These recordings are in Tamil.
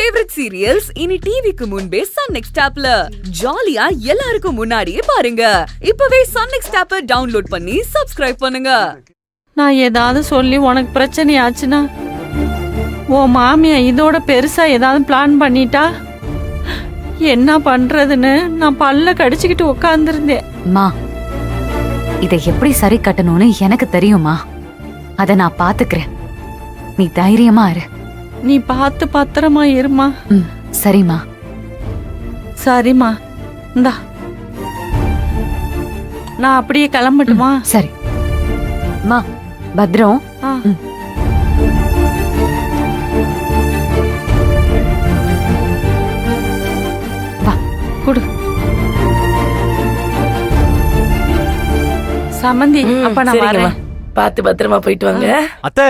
ஃபேவரட் சீரியல்ஸ் இனி டிவிக்கு முன்பே சன் நெக்ஸ்ட் ஆப்ல ஜாலியா எல்லாருக்கும் முன்னாடியே பாருங்க. இப்பவே சன் நெக்ஸ்ட் ஆப்பை டவுன்லோட் பண்ணி சப்ஸ்கிரைப் பண்ணுங்க. நான் ஏதாவது சொல்லி உனக்கு பிரச்சனை ஆச்சுன்னா ஓ மாமியா இதோட பெருசா ஏதாவது பிளான் பண்ணிட்டா என்ன பண்றதுன்னு நான் பல்ல கடிச்சுக்கிட்டு உட்கார்ந்துருந்தேன். மா, இதை எப்படி சரி கட்டணும்னு எனக்கு தெரியுமா? அத நான் பாத்துக்கிறேன். நீ தைரியமா இரு. நீ பார்த்து பத்திரமா இருமா. சரிம்மா. சரிம்மா, இந்தா நான் அப்படியே கிளம்பட்டுமா? சரி மா, பத்ரம். வா, குடு. சமந்தி, அப்ப நான் வரேன். பாத்து பத்திரமா போயிட்டு வாங்க. அத்தை,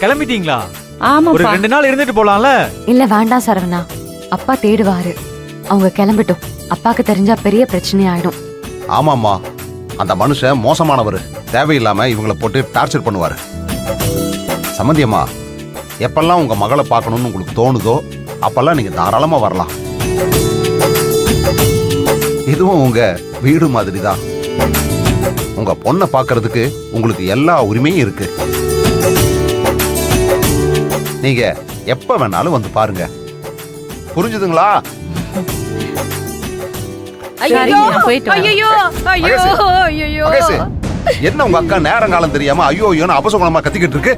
கிளம்பிட்டீங்களா? ஆமா, ஒரு 2 நாள் இருந்துட்டு போலாம்ல? இல்ல வேண்டாம் சரவணா, அப்பா தேடுவாரு. அவங்க கிளம்பட்டும். அப்பாக்கு தெரிஞ்சா பெரிய பிரச்சனை ஆயிடும். ஆமாம்மா, அந்த மனுஷன் மோசமானவர். தேவையில்லாம இவங்களை போட்டு டார்ச்சர் பண்ணுவாரு. சம்மந்தியம்மா, எப்பெல்லாம் உங்க மகளை பார்க்கணும்னு உங்களுக்கு தோணுதோ அப்பெல்லாம் நீங்க தாராளமா வரலாம். இதுவும் உங்க வீடு மாதிரி தான். உங்க பொண்ணை பார்க்கறதுக்கு உங்களுக்கு எல்லா உரிமையும் இருக்கு. நீங்க எப்ப வேணாலும் வந்து பாருங்க. புரிஞ்சுதுங்களா? என்ன உங்க அக்கா நேரங்காலம் தெரியாம ஐயோ அபசகுணமா கத்திக்கிட்டு இருக்கு?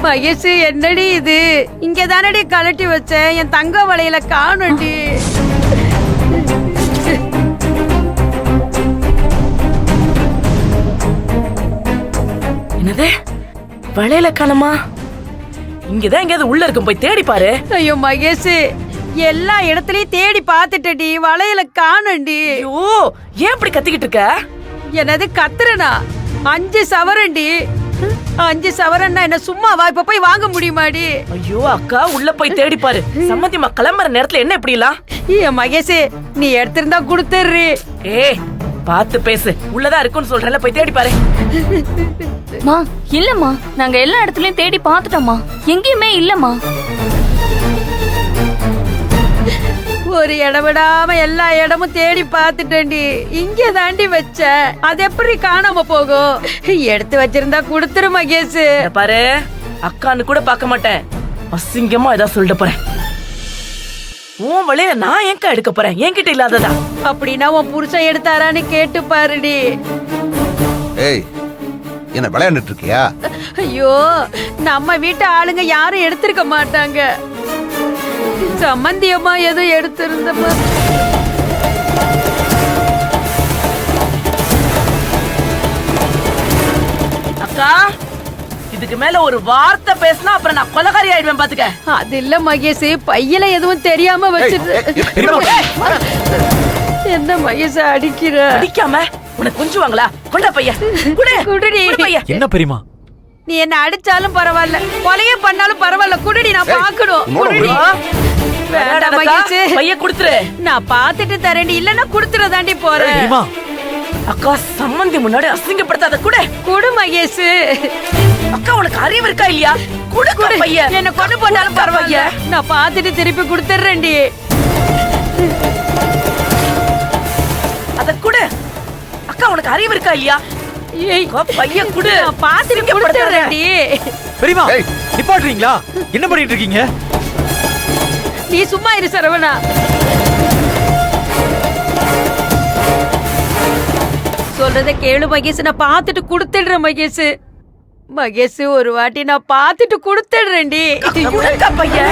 மகேஷ், என்னடி இது? இங்க தானடி கழட்டி வச்சேன். என் தங்க வளையல காணோண்டி. என்னது, வளையல காணமா? இங்கதான் எங்கேயாவது உள்ள இருக்கும், போய் தேடி பாரு. ஐயோ மகேஷ், எல்லா இடத்துலயும் தேடி பாத்துட்டடி, வளையல காணோண்டி. ஐயோ, ஏன் இப்படி கத்திக்கிட்டு இருக்க? என்னது கத்துறனா? 5 சவரண்டி. 5 சவரன்னா என்ன சும்மாவா? இப்ப போய் வாங்க முடியுமாடி? ஐயோ அக்கா, உள்ள போய் தேடி பாரு. சம்மந்திமா கிளம்புற நேரத்துல என்ன இப்படி எல்லாம்? மகேஷ், நீ எடுத்திருந்தா குடுத்துடுறி. ஏய், பாத்து பேசு. உள்ளதா இருக்குன்னு சொல்றேன்ல, போய் தேடி பாரு. மா, இல்லம்மா, நாங்க எல்லா இடத்துலயும் தேடி பாத்துட்டோம்மா, எங்கேயுமே இல்லம்மா. ஒரு இடம் விடாம எல்லா இடமும் தேடி பாத்துட்டேன்டி. இங்க தாண்டி வச்ச, அது எப்படி காணாம போகும்? எடுத்து வச்சிருந்தா குடுத்துரு மகேஷ். பாரு, அக்கான்னு கூட பார்க்க மாட்டேன். அசிங்கமா ஏதாவது சொல்லிட்டு போறேன். உன் வளையல நான் ஏன்க்கா எடுக்க போறேன்? என்கிட்ட இல்லாததா? அப்படின்னா உன் புருஷன் எடுத்தாரான்னு கேட்டு பாருடி. ஏய், என்ன விளையாண்டுட்டு இருக்கியா? ஐயோ, நம்ம வீட்டு ஆளுங்க யாரும் எடுத்திருக்க மாட்டாங்க. சம்மந்தியம்மா ஏதோ எடுத்திருந்தமா. அக்கா, இதுக்கு மேல ஒரு வார்த்தை பேசினா அப்புறம் நான் கொலகாரி ஆயிடுவேன் பாத்துக்க. அது இல்ல மகேஷ், பையில எதுவும் தெரியாம வச்சிரு. என்ன மகேஷ் அடிக்கிற? அடிக்காம உனக்கு குஞ்சுவாங்களா? கொண்ட பைய குடுடி. என்ன பெரியமா, நீ என்ன அடிச்சாலும் பரவாயில்ல, கொலையே பண்ணாலும் பரவாயில்ல, குடுடி. நான் பாக்கணும். குடுடி. வேண்டாம் மகேஷ், பைய குடுத்துரு. நான் பாத்துட்டு தரேன்டி, இல்லன்னா குடுத்துறதாண்டி போறேன். அக்கா, சம்மந்தி முன்னாடி அசிங்கப்படுத்தாத. குடு மகேஷ். அக்கா, உனக்கு அறிவு இருக்கா இல்லையா? குடு பைய. என்ன கொண்டு போட்டாலும் பரவாயில்ல, நான் பாத்துட்டு திருப்பி குடுத்துறேன்டி. அத குடு. அக்கா, உனக்கு அறிவு இருக்கா இல்லையா? பைய குடு. நான் பாத்துட்டு குடுத்துறேன்டி. பெரியமா, நிப்பாட்டுறீங்களா? என்ன பண்ணிட்டு இருக்கீங்க? நீ சும்மா இரு சரவணா. சொல்றத கேளு மகேஷ், நான் பாத்துட்டு குடுத்துடுறேன் மகேஷ். மகேஷ், ஒரு வாட்டி நான் பாத்துட்டு குடுத்துடுறேன்டி. பைய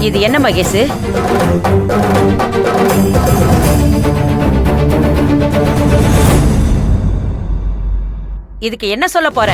இது என்ன மகேஷ்? இதுக்கு என்ன சொல்ல போற?